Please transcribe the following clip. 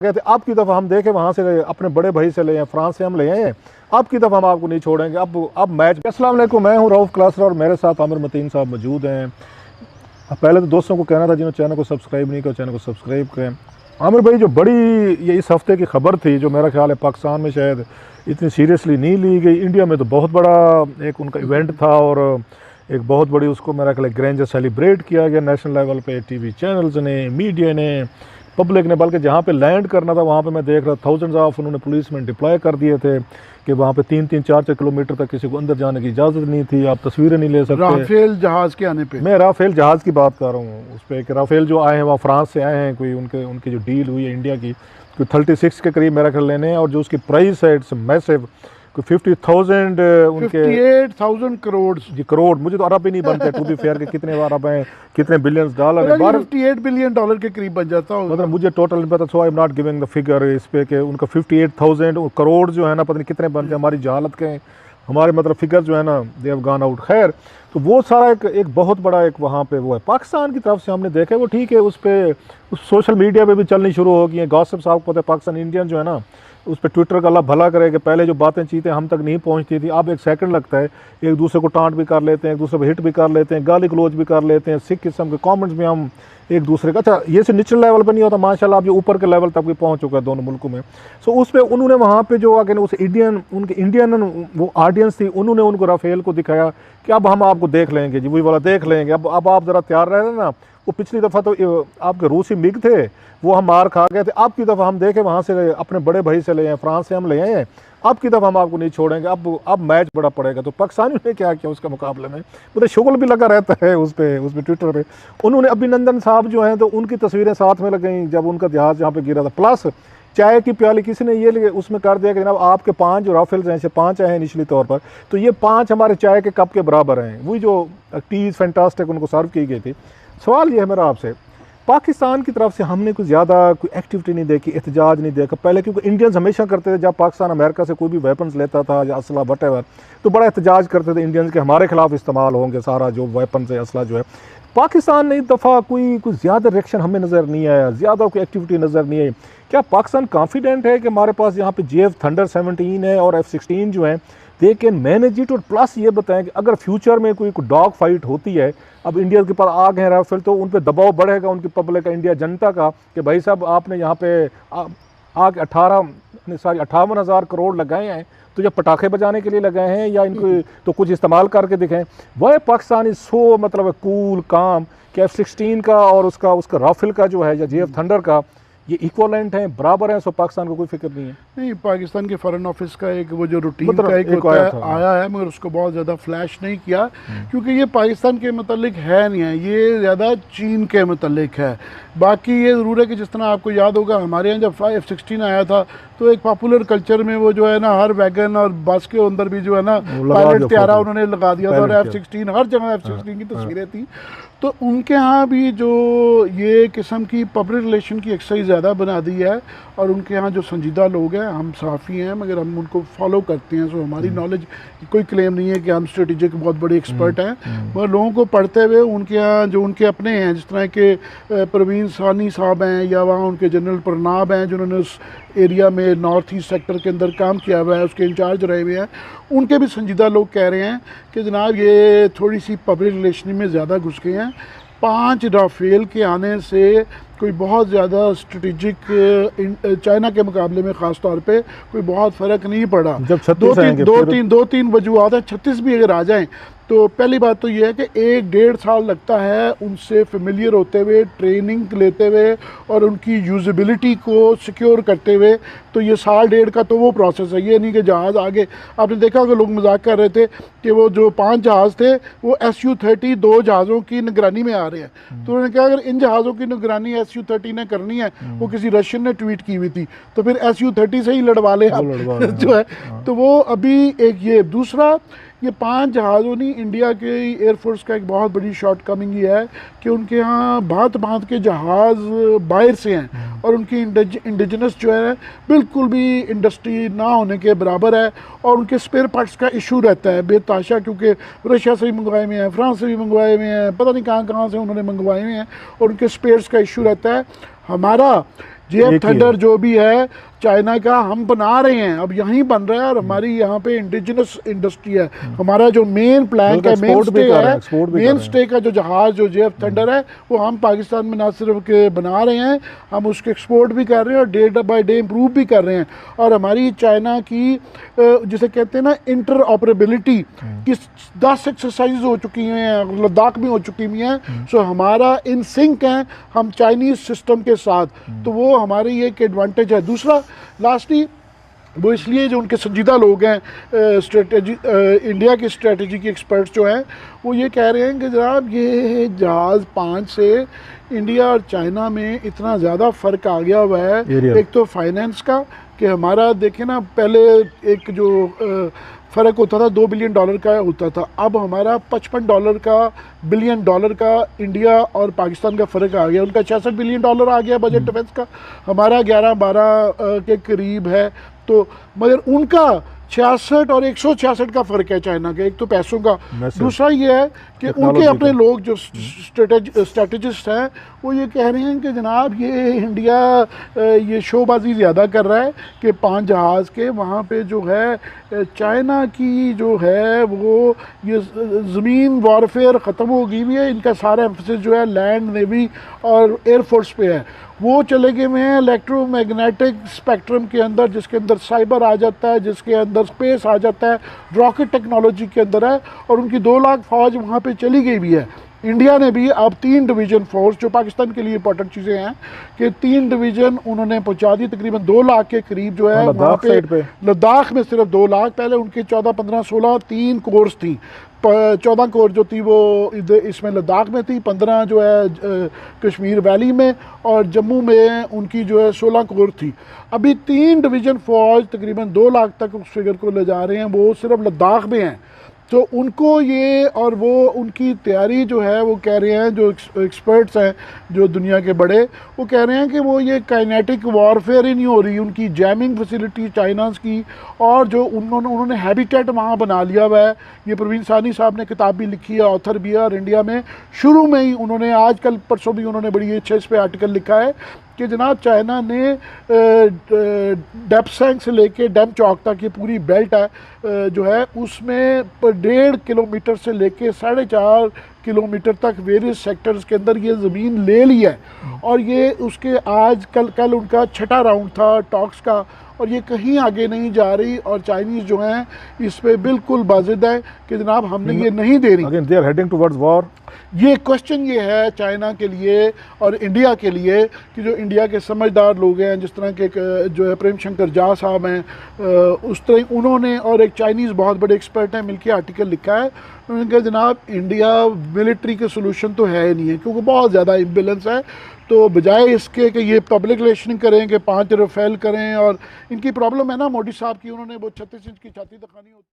कहते अब की दफ़ा हम देखें वहाँ से अपने बड़े भाई से ले आए, फ्रांस से हम ले आए हैं, अब की दफ़ा हम आपको नहीं छोड़ेंगे। अब मैच। अस्सलाम वालेकुम, मैं हूँ रऊफ़ क्लासर और मेरे साथ आमिर मतीन साहब मौजूद हैं। पहले तो दोस्तों को कहना था जिन्होंने चैनल को सब्सक्राइब नहीं किया चैनल को सब्सक्राइब करें। आमिर भाई, जो बड़ी ये इस हफ्ते की खबर थी, जो मेरा ख्याल है पाकिस्तान में शायद इतनी सीरियसली नहीं ली गई, इंडिया में तो बहुत बड़ा एक उनका इवेंट था और एक बहुत बड़ी उसको मेरा ख्याल ग्रैंड सेलिब्रेट किया गया नेशनल लेवल पे, टीवी चैनल्स ने, मीडिया ने, पब्लिक ने। बल्कि जहाँ पे लैंड करना था वहाँ पे मैं देख रहा थाउजेंड्स ऑफ उन्होंने पुलिसमैन डिप्लॉय कर दिए थे कि वहाँ पे 3-4 किलोमीटर तक किसी को अंदर जाने की इजाज़त नहीं थी, आप तस्वीरें नहीं ले सकते। राफेल जहाज़ के आने पे, मैं राफेल जहाज़ की बात कर रहा हूँ उस पर कि राफेल जो आए हैं वहाँ फ्रांस से आए हैं, कोई उनकी जो डील हुई है इंडिया की कोई 36 के करीब मेरा ख्याल लेने हैं, और जो उसकी प्राइस है इट्स मैसिव, कोई 50,000 उनके 58,000 करोड़ जी करोड़। मुझे तो अरब ही नहीं बनते टू बी फेयर के कितने अरब हैं, कितने बिलियंस डॉलर है। 58 बिलियन डॉलर के करीब बन जाता होगा। मतलब मुझे टोटल नहीं पता, so I am not giving the figure इस पे कि उनका 58,000 करोड़ जो है ना, पता नहीं कितने बनते हैं। हमारी जहालत के हमारे मतलब फिगर जो है ना, दे हैव गॉन आउट। खैर, तो वो सारा एक बहुत बड़ा एक वहाँ पे वो है पाकिस्तान की तरफ से हमने देखा, वो ठीक है। उस पर उस सोशल मीडिया पे भी चलनी शुरू हो गई हैं गॉसिप्स। आपको पता है पाकिस्तान इंडियन जो है ना, उस पर ट्विटर का अल्लाह भला करे कि पहले जो बातें चीतें हम तक नहीं पहुंचती थी, अब एक सेकंड लगता है एक दूसरे को टांट भी कर लेते हैं, एक दूसरे को हिट भी कर लेते हैं, गाली गलोच भी कर लेते हैं, सिख किस्म के कमेंट्स में हम एक दूसरे का। अच्छा, ये से निचले लेवल पर नहीं होता, माशाल्लाह अब ये ऊपर के लेवल तक भी पहुंच चुका है दोनों मुल्कों में। सो उस पर उन्होंने वहाँ पे जो आगे उस उनके इंडियन वो ऑडियंस थी, उन्होंने उनको राफेल को दिखाया कि अब हम आपको देख लेंगे जी, वही वाला देख लेंगे, अब आप ज़रा तैयार रह ना। वो पिछली दफ़ा तो आपके रूसी मिग थे, वो हम मार खा गए थे। अब की दफ़ा हम देखें वहाँ से अपने बड़े भाई से ले आए, फ्रांस से हम ले आए हैं, अब की दफ़ा हम आपको नहीं छोड़ेंगे। अब मैच बड़ा पड़ेगा। तो पाकिस्तानियों ने क्या किया उसके मुकाबले में, मुझे शुगल भी लगा रहता है उस पर ट्विटर पे। उन्होंने अभिनंदन साहब जो हैं तो उनकी तस्वीरें साथ में लगाई जब उनका जहाज़ यहाँ पे गिरा था। प्लस चाय की प्याली किसी ने ये उसमें कर दिया कि जनाब आपके 5 जो राफेल्स हैं, 5 आए हैं निचली तौर पर, तो ये 5 हमारे चाय के कप के बराबर हैं। वही जो टीज़ फैंटास्टिक उनको सर्व की गई थी। सवाल ये है मेरा आपसे, पाकिस्तान की तरफ से हमने कुछ ज़्यादा कोई एक्टिविटी नहीं देखी, एहतजाज नहीं देखा पहले, क्योंकि इंडियंस हमेशा करते थे जब पाकिस्तान अमेरिका से कोई भी वेपन्स लेता था या असला वटेवर, तो बड़ा एहतजाज करते थे इंडियंस के हमारे खिलाफ इस्तेमाल होंगे सारा जो वेपन्स है, असला जो है। पाकिस्तान ने इस दफ़ा कोई ज़्यादा रिएक्शन हमें नज़र नहीं आया, ज़्यादा कोई एक्टिविटी नज़र नहीं आई। क्या पाकिस्तान कॉन्फिडेंट है कि हमारे पास यहाँ पे JF थंडर 17 है और F-16 जो है दे कैन मैनेज इट? और प्लस ये बताएं कि अगर फ्यूचर में कोई डॉग फाइट होती है, अब इंडिया के पास आ गए राफेल, तो उन पर दबाव बढ़ेगा उनकी पब्लिक का, इंडिया जनता का, कि भाई साहब आपने यहाँ पे आगे 58,000 करोड़ लगाए हैं, तो जब पटाखे बजाने के लिए लगाए हैं या इनको तो कुछ इस्तेमाल करके दिखाएं। वह पाकिस्तान इज सो मतलब कूल काम कि F-16 का और उसका राफेल का जो है या JF थंडर का ये इक्वलेंट हैं, बराबर हैं। सो पाकिस्तान को कोई फिक्र नहीं है। नहीं, पाकिस्तान के फॉरेन ऑफिस का एक वो जो रूटीन का एक होता है आया है, मगर उसको बहुत ज़्यादा फ्लैश नहीं किया, क्योंकि ये पाकिस्तान के मतलब है नहीं है, ये ज़्यादा चीन के मतलब है। बाकी ये ज़रूर है कि जिस तरह आपको याद होगा हमारे यहाँ जब F-16 आया था तो एक पॉपुलर कल्चर में वो जो है ना, हर वैगन और बस के अंदर भी जो है ना पायलट त्यारा उन्होंने लगा दिया था, और F-16 हर जगह F-16 की तस्वीरें थी। तो उनके यहाँ भी जो ये किस्म की पब्लिक रिलेशन की एक्सरसाइज ज़्यादा बना दी है, और उनके यहाँ जो संजीदा लोग हैं, हम साफ़ी हैं मगर हम उनको फॉलो करते हैं। सो हमारी नॉलेज कोई क्लेम नहीं है कि हम स्ट्रेटेजिक बहुत बड़े एक्सपर्ट हैं, मगर लोगों को पढ़ते हुए उनके यहाँ जो उनके अपने हैं, जिस तरह के परवीन सानी साहब हैं, या वहाँ उनके जनरल प्रनाब हैं जिन्होंने उस एरिया में नॉर्थ ईस्ट सेक्टर के अंदर काम किया हुआ है, उसके इंचार्ज रहे हुए हैं, उनके भी संजीदा लोग कह रहे हैं कि जनाब ये थोड़ी सी पब्लिक रिलेशन में ज़्यादा घुस गए हैं। 5 राफेल के आने से कोई बहुत ज़्यादा स्ट्रेटेजिक चाइना के मुकाबले में ख़ास तौर पे कोई बहुत फ़र्क नहीं पड़ा। जब 2-3 वजूहत है, 36 भी अगर आ जाएं तो पहली बात तो ये है कि 1-1.5 साल लगता है उनसे फेमिलियर होते हुए, ट्रेनिंग लेते हुए और उनकी यूजेबिलिटी को सिक्योर करते हुए। तो ये 1.5 साल का तो वो प्रोसेस है, ये नहीं कि जहाज़ आगे। आपने देखा होगा लोग मजाक कर रहे थे कि वो जो 5 जहाज़ थे वो Su-30 2 जहाज़ों की निगरानी में आ रहे हैं। तो उन्होंने कहा अगर इन जहाज़ों की निगरानी Su-30 ने करनी है, वो किसी रशियन ने ट्वीट की हुई थी, तो फिर Su-30 से ही लड़वा ले आप जो है। तो वो अभी एक ये दूसरा, ये 5 जहाज़ों ने इंडिया के एयरफोर्स का एक बहुत बड़ी शॉर्टकमिंग ये है कि उनके यहाँ भांत भांत के जहाज़ बाहर से हैं, और उनकी इंडिजिनस जो है बिल्कुल भी इंडस्ट्री ना होने के बराबर है, और उनके स्पेयर पार्ट्स का इशू रहता है बेताशा, क्योंकि रशिया से भी मंगवाए हुए हैं, फ्रांस से भी मंगवाए हुए हैं, पता नहीं कहाँ कहाँ से उन्होंने मंगवाए हुए हैं, और उनके स्पेयर्स का इशू रहता है। हमारा JF थंडर जो भी है चाइना का हम बना रहे हैं, अब यहीं बन रहा है और हमारी यहाँ पे इंडिजिनस इंडस्ट्री है। हमारा जो मेन प्लांट है, मेन स्टे का जो जहाज जो JF थंडर है वो हम पाकिस्तान में ना सिर्फ के बना रहे हैं, हम उसके एक्सपोर्ट भी कर रहे हैं और डे बाय डे इम्प्रूव भी कर रहे हैं। और हमारी चाइना की जिसे कहते हैं ना इंटर ऑपरेबिलिटी की 10 एक्सरसाइज हो चुकी हैं, लद्दाख में हो चुकी हुई हैं। सो हमारा इन सिंक है हम चाइनीज सिस्टम के साथ, तो वो हमारी एक एडवांटेज है। दूसरा लास्टली वो इसलिए जो उनके संजीदा लोग हैं स्ट्रेटेजी इंडिया के स्ट्रेटेजी के एक्सपर्ट्स जो हैं वो ये कह रहे हैं कि जनाब ये जहाज़ 5 से इंडिया और चाइना में इतना ज़्यादा फ़र्क आ गया हुआ है। एक तो फाइनेंस का कि हमारा देखें ना, पहले एक जो फ़र्क होता था $2 बिलियन का होता था, अब हमारा $55 बिलियन का इंडिया और पाकिस्तान का फ़र्क आ गया। उनका $66 बिलियन आ गया बजट डिफेंस का, हमारा 11-12 के करीब है। तो मगर उनका 66 और 166 का फ़र्क है चाइना के, एक तो पैसों का, दूसरा ये है कि उनके अपने लोग जो स्ट्रेटेजिस्ट हैं वो ये कह रहे हैं कि जनाब ये इंडिया ये शोबाजी ज़्यादा कर रहा है कि 5 जहाज़ के वहाँ पे जो है चाइना की जो है वो ये ज़मीन वॉरफेयर ख़त्म हो गई हुई है, इनका सारा एम्फेसिस जो है लैंड, नेवी और एयरफोर्स पे है। वो चले गए हुए हैं इलेक्ट्रोमैग्नेटिक स्पेक्ट्रम के अंदर, जिसके अंदर साइबर आ जाता है, जिसके अंदर स्पेस आ जाता है, रॉकेट टेक्नोलॉजी के अंदर है, और उनकी 2 लाख फ़ौज वहाँ पे चली गई भी है। इंडिया ने भी अब 3 डिवीज़न फोर्स, जो पाकिस्तान के लिए इंपॉर्टेंट चीज़ें हैं कि 3 डिवीज़न उन्होंने पहुँचा दी, तकरीबन 2 लाख के करीब जो है वहाँ पे लद्दाख में सिर्फ 2 लाख, पहले उनके 14, 15, 16 3 कोर्स थी। 14 कोर जो थी वो इसमें लद्दाख में थी, 15 जो है कश्मीर वैली में, और जम्मू में उनकी जो है 16 कोर थी। अभी 3 डिवीज़न फौज तकरीबन 2 लाख तक उस फिगर को ले जा रहे हैं, वो सिर्फ लद्दाख में हैं। तो उनको ये और वो उनकी तैयारी जो है वो कह रहे हैं, जो एक्सपर्ट्स हैं जो दुनिया के बड़े, वो कह रहे हैं कि वो ये काइनेटिक वॉरफेयर ही नहीं हो रही, उनकी जैमिंग फैसिलिटी चाइनाज़ की, और जो उन्होंने हैबिटेट वहाँ बना लिया हुआ है। ये प्रवीण सानी साहब ने किताब भी लिखी है, ऑथर भी है, और इंडिया में शुरू में ही उन्होंने आजकल परसों भी उन्होंने बड़ी अच्छे इस पर आर्टिकल लिखा है कि जनाब चाइना ने डेप्सैंग से लेके डैम चौक तक ये पूरी बेल्ट है जो है उसमें 1.5 किलोमीटर से लेके 4.5 किलोमीटर तक वेरियस सेक्टर्स के अंदर ये ज़मीन ले ली है। और ये उसके आज कल उनका 6ठा राउंड था टॉक्स का, और ये कहीं आगे नहीं जा रही, और चाइनीज़ जो हैं इस पे बिल्कुल बाजिद है कि जनाब हमने ये नहीं दे रही। Again, they are heading towards war. ये क्वेश्चन ये है चाइना के लिए और इंडिया के लिए कि जो इंडिया के समझदार लोग हैं, जिस तरह के जो है प्रेम शंकर झा साहब हैं, उस तरह उन्होंने और एक चाइनीज़ बहुत बड़े एक्सपर्ट हैं मिलकर आर्टिकल लिखा है। उन्होंने कहा जनाब इंडिया मिलिट्री के सोल्यूशन तो है नहीं है, क्योंकि बहुत ज़्यादा इम्बेलेंस है। तो बजाय इसके कि ये पब्लिक रिलेशन करें कि 5 रफेल करें, और इनकी प्रॉब्लम है ना मोदी साहब की, उन्होंने वो 36 इंच की छाती दिखानी होती है।